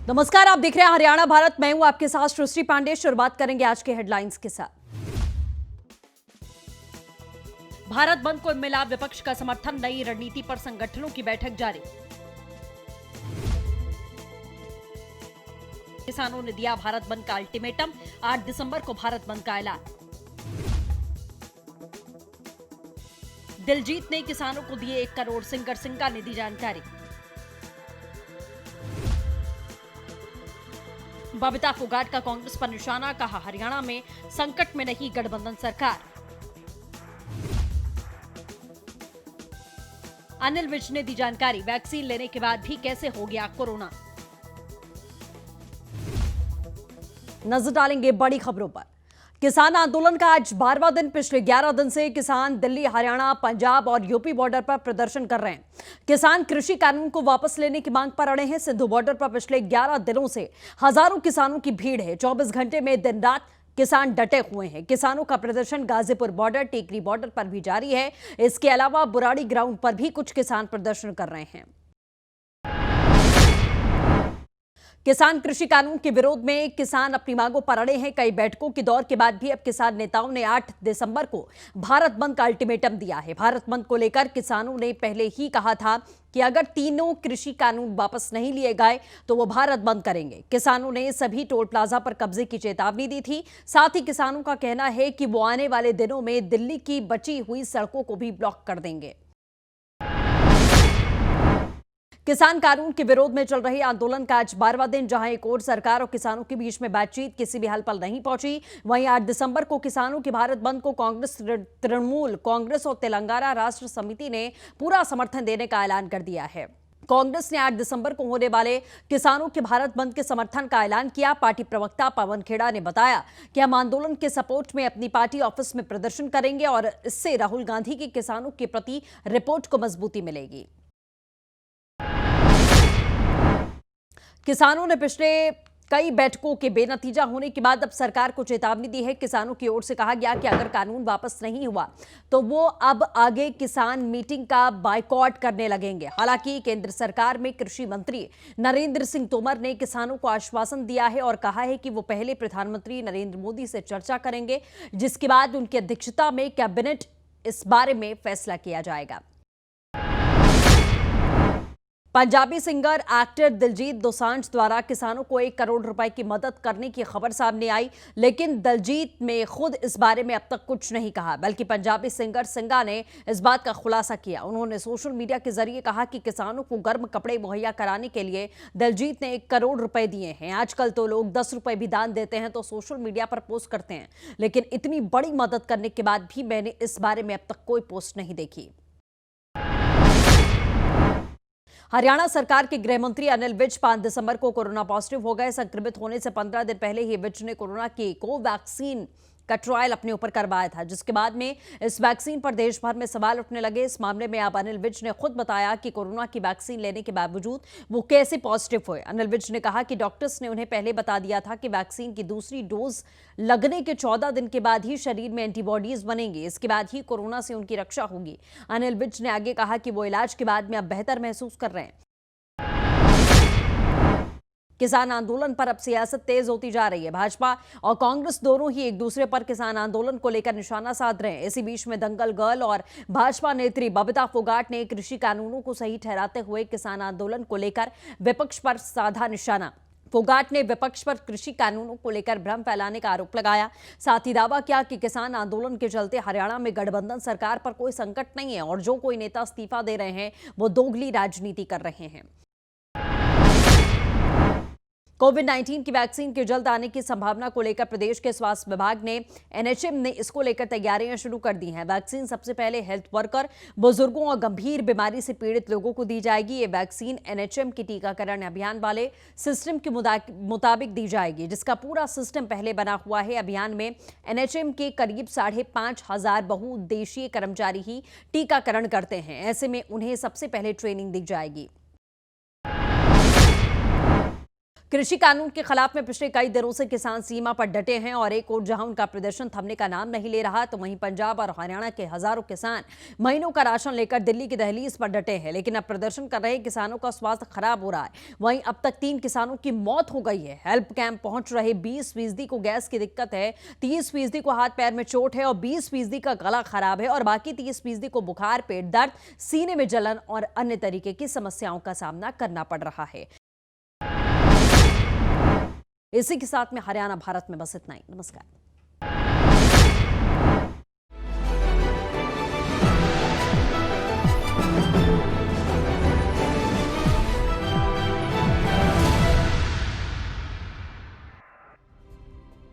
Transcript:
नमस्कार, आप देख रहे हैं हरियाणा भारत। मैं हूं आपके साथ सृष्टि पांडे। शुरुआत करेंगे आज के हेडलाइंस के साथ। भारत बंद को मिला विपक्ष का समर्थन, नई रणनीति पर संगठनों की बैठक जारी। किसानों ने दिया भारत बंद का अल्टीमेटम, 8 दिसंबर को भारत बंद का ऐलान। दिलजीत ने किसानों को दिए 1 करोड़, सिंगर सिंघा ने दी जानकारी। बबीता फोगाट का कांग्रेस पर निशाना, कहा हरियाणा में संकट में नहीं गठबंधन सरकार। अनिल विज ने दी जानकारी, वैक्सीन लेने के बाद भी कैसे हो गया कोरोना। नजर डालेंगे बड़ी खबरों पर। किसान आंदोलन का आज 12वां दिन। पिछले 11 दिन से किसान दिल्ली, हरियाणा, पंजाब और यूपी बॉर्डर पर प्रदर्शन कर रहे हैं। किसान कृषि कानून को वापस लेने की मांग पर अड़े हैं। सिंधु बॉर्डर पर पिछले 11 दिनों से हजारों किसानों की भीड़ है। 24 घंटे में दिन रात किसान डटे हुए हैं। किसानों का प्रदर्शन गाजीपुर बॉर्डर, टेकरी बॉर्डर पर भी जारी है। इसके अलावा बुराड़ी ग्राउंड पर भी कुछ किसान प्रदर्शन कर रहे हैं। किसान कृषि कानून के विरोध में किसान अपनी मांगों पर अड़े हैं। कई बैठकों के दौर के बाद भी अब किसान नेताओं ने 8 दिसंबर को भारत बंद का अल्टीमेटम दिया है। भारत बंद को लेकर किसानों ने पहले ही कहा था कि अगर तीनों कृषि कानून वापस नहीं लिए गए तो वो भारत बंद करेंगे। किसानों ने सभी टोल प्लाजा पर कब्जे की चेतावनी दी थी। साथ ही किसानों का कहना है कि वो आने वाले दिनों में दिल्ली की बची हुई सड़कों को भी ब्लॉक कर देंगे। किसान कानून के विरोध में चल रहे आंदोलन का आज 12वां दिन। जहां एक ओर सरकार और किसानों के बीच में बातचीत किसी भी हल पर नहीं पहुंची, वहीं 8 दिसंबर को किसानों के भारत बंद को कांग्रेस, तृणमूल कांग्रेस और तेलंगाना राष्ट्र समिति ने पूरा समर्थन देने का ऐलान कर दिया है। कांग्रेस ने 8 दिसंबर को होने वाले किसानों के भारत बंद के समर्थन का ऐलान किया। पार्टी प्रवक्ता पवन खेड़ा ने बताया कि हम आंदोलन के सपोर्ट में अपनी पार्टी ऑफिस में प्रदर्शन करेंगे और इससे राहुल गांधी की किसानों के प्रति रिपोर्ट को मजबूती मिलेगी। किसानों ने पिछले कई बैठकों के बेनतीजा होने के बाद अब सरकार को चेतावनी दी है। किसानों की ओर से कहा गया कि अगर कानून वापस नहीं हुआ तो वो अब आगे किसान मीटिंग का बायकॉट करने लगेंगे। हालांकि केंद्र सरकार में कृषि मंत्री नरेंद्र सिंह तोमर ने किसानों को आश्वासन दिया है और कहा है कि वो पहले प्रधानमंत्री नरेंद्र मोदी से चर्चा करेंगे, जिसके बाद उनकी अध्यक्षता में कैबिनेट इस बारे में फैसला किया जाएगा। पंजाबी सिंगर एक्टर दिलजीत दोसांझ द्वारा किसानों को 1 करोड़ रुपए की मदद करने की खबर सामने आई, लेकिन दिलजीत ने खुद इस बारे में अब तक कुछ नहीं कहा, बल्कि पंजाबी सिंगर सिंघा ने इस बात का खुलासा किया। उन्होंने सोशल मीडिया के जरिए कहा कि किसानों को गर्म कपड़े मुहैया कराने के लिए दिलजीत ने 1 करोड़ रुपए दिए हैं। आजकल तो लोग 10 रुपए भी दान देते हैं तो सोशल मीडिया पर पोस्ट करते हैं, लेकिन इतनी बड़ी मदद करने के बाद भी मैंने इस बारे में अब तक कोई पोस्ट नहीं देखी। हरियाणा सरकार के गृह मंत्री अनिल विज 5 दिसंबर को कोरोना पॉजिटिव हो गए। संक्रमित होने से 15 दिन पहले ही विज ने कोरोना की कोवैक्सीन का ट्रायल अपने ऊपर करवाया था, जिसके बाद में इस वैक्सीन पर देश भर में सवाल उठने लगे। इस मामले में अब अनिल विज ने खुद बताया कि कोरोना की वैक्सीन लेने के बावजूद वो कैसे पॉजिटिव हुए। अनिल विज ने कहा कि डॉक्टर्स ने उन्हें पहले बता दिया था कि वैक्सीन की दूसरी डोज लगने के 14 दिन के बाद ही शरीर में एंटीबॉडीज बनेंगी, इसके बाद ही कोरोना से उनकी रक्षा होगी। अनिल विज ने आगे कहा कि वो इलाज के बाद में अब बेहतर महसूस कर रहे हैं। किसान आंदोलन पर अब सियासत तेज होती जा रही है। भाजपा और कांग्रेस दोनों ही एक दूसरे पर किसान आंदोलन को लेकर निशाना साध रहे हैं। इसी बीच में दंगल गर्ल और भाजपा नेत्री बबीता फोगाट ने कृषि कानूनों को सही ठहराते हुए किसान आंदोलन को लेकर विपक्ष पर साधा निशाना। फोगाट ने विपक्ष पर कृषि कानूनों को लेकर भ्रम फैलाने का आरोप लगाया। साथ ही दावा किया कि किसान आंदोलन के चलते हरियाणा में गठबंधन सरकार पर कोई संकट नहीं है और जो कोई नेता इस्तीफा दे रहे हैं वो दोगली राजनीति कर रहे हैं। कोविड-19 की वैक्सीन के जल्द आने की संभावना को लेकर प्रदेश के स्वास्थ्य विभाग ने एनएचएम ने इसको लेकर तैयारियां शुरू कर दी हैं। वैक्सीन सबसे पहले हेल्थ वर्कर, बुजुर्गों और गंभीर बीमारी से पीड़ित लोगों को दी जाएगी। ये वैक्सीन एनएचएम के टीकाकरण अभियान वाले सिस्टम के मुताबिक दी जाएगी, जिसका पूरा सिस्टम पहले बना हुआ है। अभियान में एनएचएम के करीब 5,500 बहुउद्देशीय कर्मचारी ही टीकाकरण करते हैं। ऐसे में उन्हें सबसे पहले ट्रेनिंग दी जाएगी। कृषि कानून के खिलाफ में पिछले कई दिनों से किसान सीमा पर डटे हैं और एक ओर जहां उनका प्रदर्शन थमने का नाम नहीं ले रहा, तो वहीं पंजाब और हरियाणा के हजारों किसान महीनों का राशन लेकर दिल्ली की दहलीज पर डटे हैं। लेकिन अब प्रदर्शन कर रहे किसानों का स्वास्थ्य खराब हो रहा है। वहीं अब तक 3 किसानों की मौत हो गई है। हेल्प कैंप पहुंच रहे 20% को गैस की दिक्कत है, 30% को हाथ पैर में चोट है और 20% का गला खराब है और बाकी 30% को बुखार, पेट दर्द, सीने में जलन और अन्य तरीके की समस्याओं का सामना करना पड़ रहा है। इसी के साथ में हरियाणा भारत में बस इतना ही। नमस्कार।